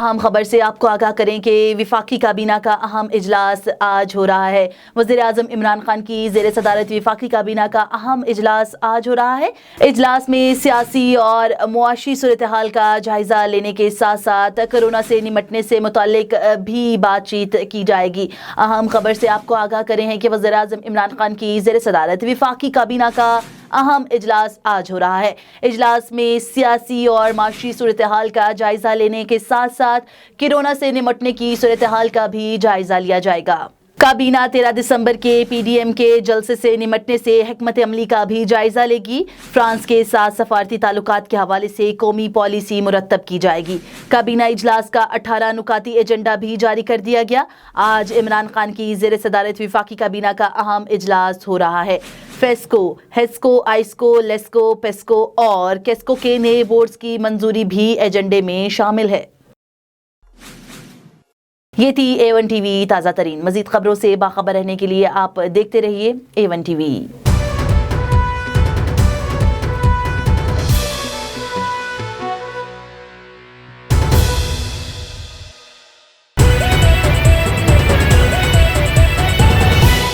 अहम खबर से आपको आगाह करें कि विफाकी काबीना का अहम इजलास आज हो रहा है। वज़ीर आज़म इमरान खान की ज़ेर सदारत विफाकी काबीना का अहम इजलास आज हो रहा है। इजलास में सियासी और मुआशी सूरत हाल का जायज़ा लेने के साथ साथ कोरोना से निमटने से मुतालिक भी बातचीत की जाएगी। अहम खबर से आपको आगाह करें हैं कि वज़ीर आज़म इमरान खान की ज़ेर सदारत विफाकी काबीना का अहम इजलास आज हो रहा है। इजलास में सियासी और माशी सूरत हाल का जायजा लेने के साथ साथ कोरोना से निपटने की सूरत हाल का भी जायजा लिया जाएगा। काबीना 13 दिसंबर के पीडीएम के जलसे से निमटने से हिकमत अमली का भी जायजा लेगी। फ्रांस के साथ सफारती ताल्लुकात के हवाले से कौमी पॉलिसी मुरतब की जाएगी। काबीना इजलास का 18 नुकाती एजेंडा भी जारी कर दिया गया। आज इमरान खान की ज़ेर सदारत विफाकी काबीना का अहम इजलास हो रहा है। फेस्को, हेस्को, आइस्को, लेस्को, पेस्को और केस्को के नए बोर्ड्स की मंजूरी भी एजेंडे में शामिल है। ये थी A1 टीवी ताज़ा तरीन। मज़ीद खबरों से बाखबर रहने के लिए आप देखते रहिए A1 टीवी।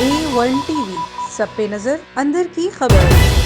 A1 टीवी, सब पे नजर, अंदर की खबर।